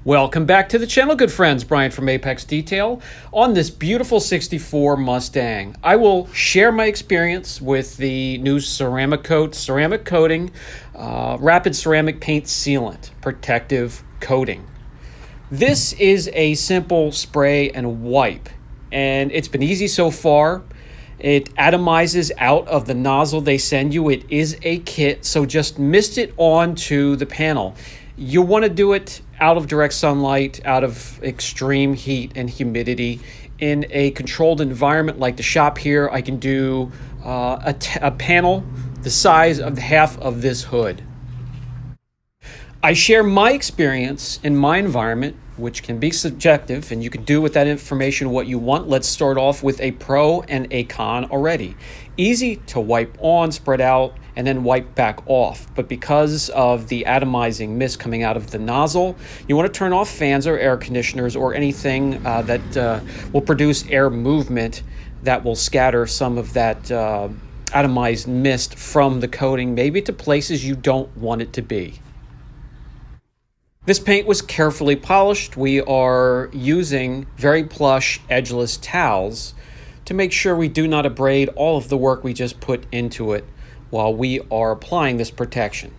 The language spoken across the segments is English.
Welcome back to the channel, good friends. Brian from Apex Detail on this beautiful 64 Mustang. I will share my experience with the new Cerakote ceramic coating, rapid ceramic paint sealant protective coating. This is a simple spray and wipe, and it's been easy so far. It atomizes out of the nozzle they send you. It is a kit, so just mist it onto the panel. You want to do it out of direct sunlight, out of extreme heat and humidity. In a controlled environment like the shop here, I can do a panel the size of half of this hood. I share my experience in my environment, which can be subjective, and you can do with that information what you want. Let's start off with a pro and a con already. Easy to wipe on, spread out, and then wipe back off. But because of the atomizing mist coming out of the nozzle, you want to turn off fans or air conditioners or anything that will produce air movement that will scatter some of that atomized mist from the coating, maybe to places you don't want it to be. This paint was carefully polished. We are using very plush, edgeless towels to make sure we do not abrade all of the work we just put into it while we are applying this protection.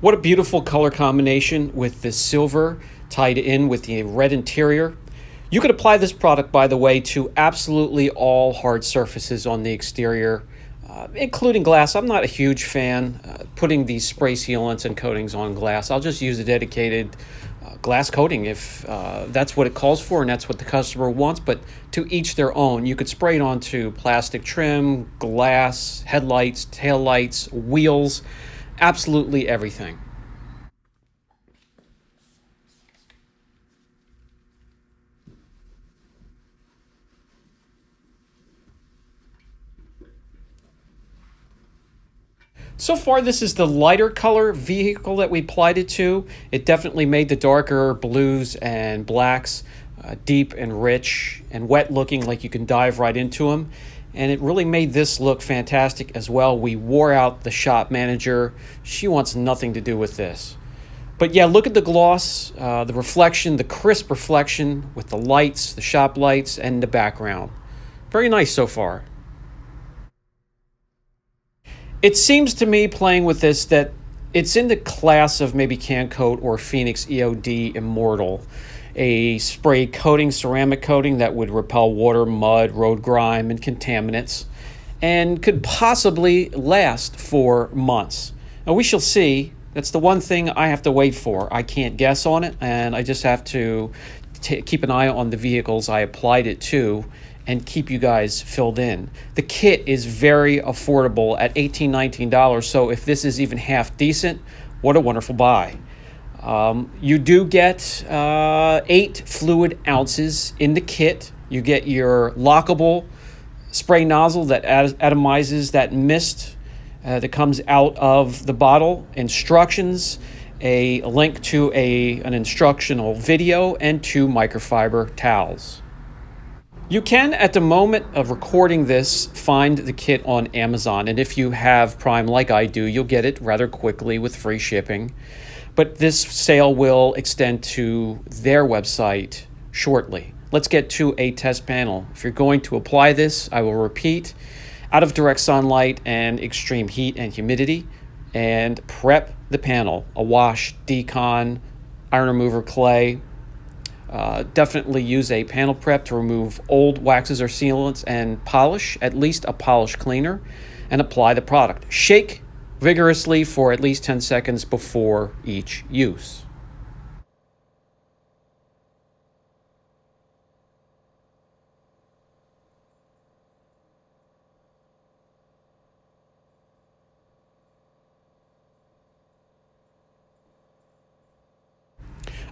What a beautiful color combination with the silver tied in with the red interior. You could apply this product, by the way, to absolutely all hard surfaces on the exterior, including glass. I'm not a huge fan putting these spray sealants and coatings on glass. I'll just use a dedicated glass coating if that's what it calls for and that's what the customer wants, but to each their own. You could spray it onto plastic trim, glass, headlights, taillights, wheels, absolutely everything. So far, this is the lighter color vehicle that we applied it to. It definitely made the darker blues and blacks deep and rich and wet looking, like you can dive right into them. And it really made this look fantastic as well. We wore out the shop manager. She wants nothing to do with this. But yeah, look at the gloss, the reflection, the crisp reflection with the lights, the shop lights, and the background. Very nice so far. It seems to me, playing with this, that it's in the class of maybe Can Coat or Phoenix EOD Immortal, a spray coating, ceramic coating that would repel water, mud, road grime, and contaminants, and could possibly last for months. Now, we shall see. That's the one thing I have to wait for. I can't guess on it, and I just have to keep an eye on the vehicles I applied it to and keep you guys filled in. The kit is very affordable at $18, $19, so if this is even half decent, what a wonderful buy. You do get 8 fluid ounces in the kit. You get your lockable spray nozzle that atomizes that mist that comes out of the bottle, instructions, a link to an instructional video, and 2 microfiber towels. You can, at the moment of recording this, find the kit on Amazon, and if you have Prime like I do, you'll get it rather quickly with free shipping. But this sale will extend to their website shortly. Let's get to a test panel. If you're going to apply this, I will repeat, out of direct sunlight and extreme heat and humidity, and prep the panel. A wash, decon, iron remover clay. Definitely use a panel prep to remove old waxes or sealants and polish, at least a polish cleaner, and apply the product. Shake vigorously for at least 10 seconds before each use.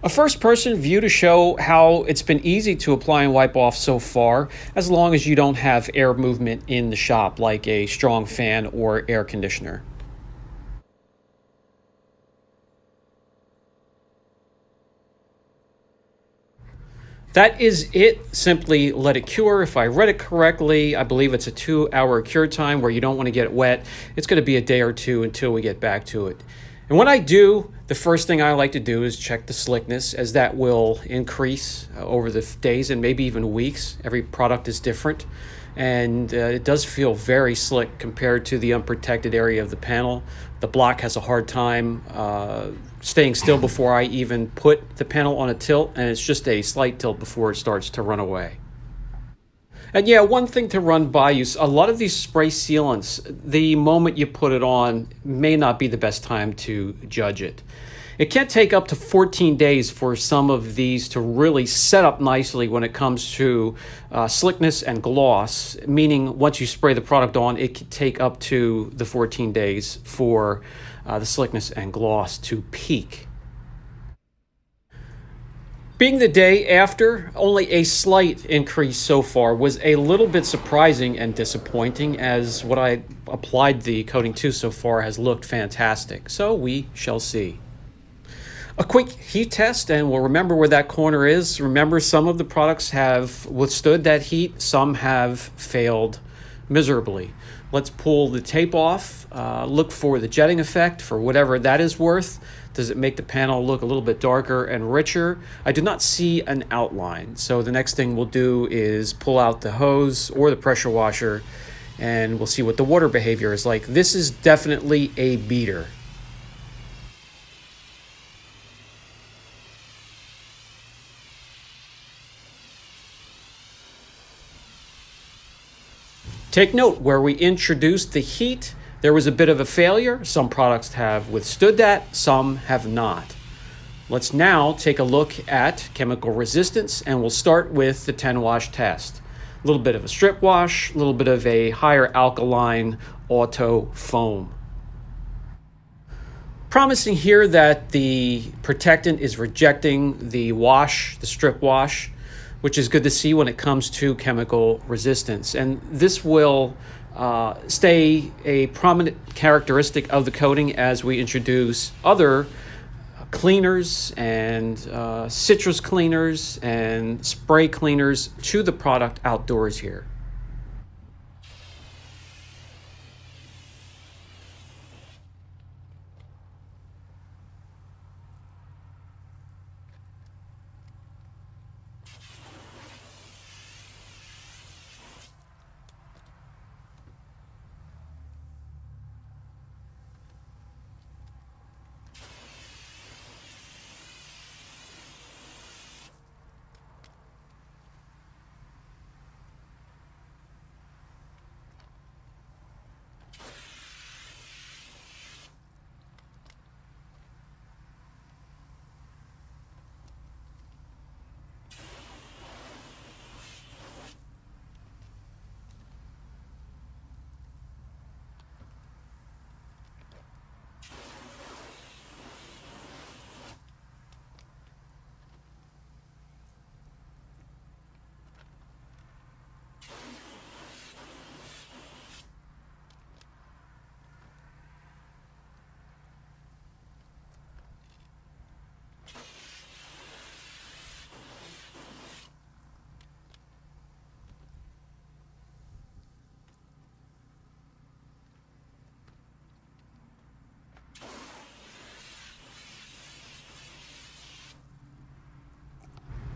A first-person view to show how it's been easy to apply and wipe off so far, as long as you don't have air movement in the shop like a strong fan or air conditioner. That is it. Simply let it cure. If I read it correctly, I believe it's a 2-hour cure time where you don't want to get it wet. It's going to be a day or two until we get back to it. And when I do, the first thing I like to do is check the slickness, as that will increase over the days and maybe even weeks. Every product is different. And it does feel very slick compared to the unprotected area of the panel. The block has a hard time staying still before I even put the panel on a tilt, and it's just a slight tilt before it starts to run away. And yeah, one thing to run by you, a lot of these spray sealants, the moment you put it on may not be the best time to judge it. It can take up to 14 days for some of these to really set up nicely when it comes to slickness and gloss, meaning once you spray the product on, it can take up to the 14 days for the slickness and gloss to peak. Being the day after, only a slight increase so far was a little bit surprising and disappointing, as what I applied the coating to so far has looked fantastic. So we shall see. A quick heat test, and we'll remember where that corner is. Remember, some of the products have withstood that heat, some have failed miserably. Let's pull the tape off, look for the jetting effect for whatever that is worth. Does it make the panel look a little bit darker and richer? I do not see an outline, so the next thing we'll do is pull out the hose or the pressure washer, and we'll see what the water behavior is like. This is definitely a beater. Take note, where we introduced the heat, there was a bit of a failure. Some products have withstood that, some have not. Let's now take a look at chemical resistance, and we'll start with the 10-wash test. A little bit of a strip wash, a little bit of a higher alkaline auto foam. Promising here that the protectant is rejecting the wash, the strip wash, which is good to see when it comes to chemical resistance. And this will stay a prominent characteristic of the coating as we introduce other cleaners and citrus cleaners and spray cleaners to the product outdoors here.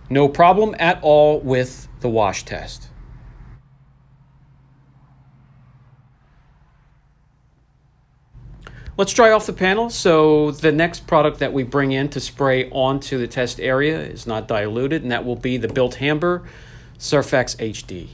No problem at all with the wash test. Let's dry off the panel. So the next product that we bring in to spray onto the test area is not diluted, and that will be the Built Hamber Surfex HD.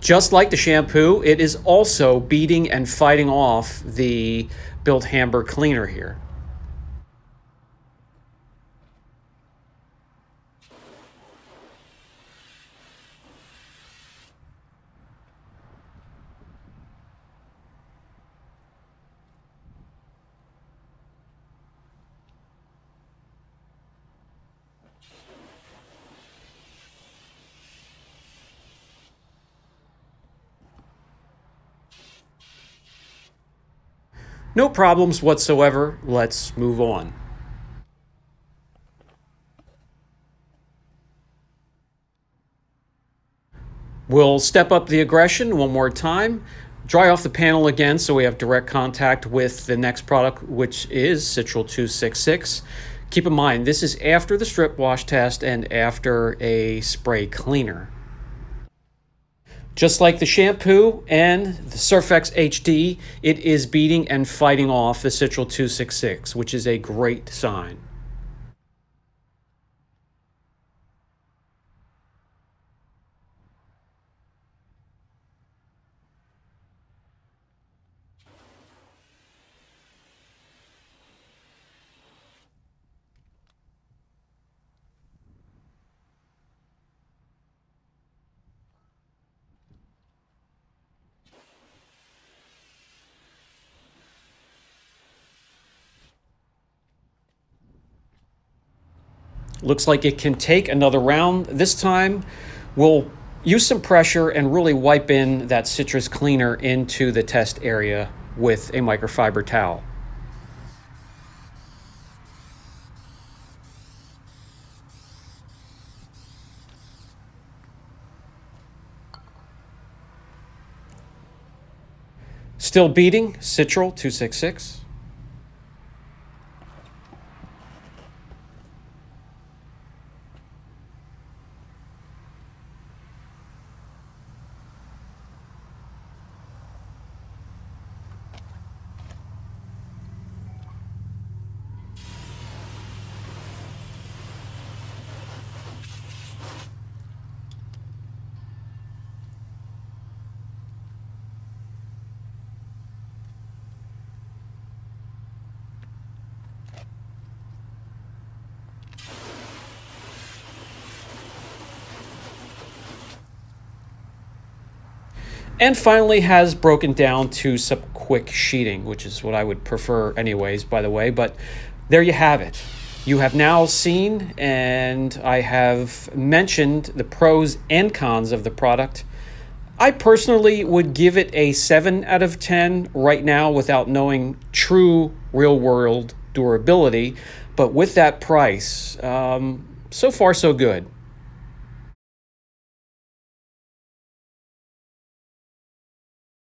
Just like the shampoo, it is also beating and fighting off the Built Hamber cleaner here. No problems whatsoever. Let's move on. We'll step up the aggression one more time. Dry off the panel again so we have direct contact with the next product, which is Citral 266. Keep in mind, this is after the strip wash test and after a spray cleaner. Just like the shampoo and the Surfex HD, it is beating and fighting off the Citral 266, which is a great sign. Looks like it can take another round. This time, we'll use some pressure and really wipe in that citrus cleaner into the test area with a microfiber towel. Still beating, Citral 266. And finally has broken down to some quick sheeting, which is what I would prefer anyways, by the way. But there you have it. You have now seen, and I have mentioned the pros and cons of the product. I personally would give it a 7 out of 10 right now without knowing true real-world durability. But with that price, so far so good.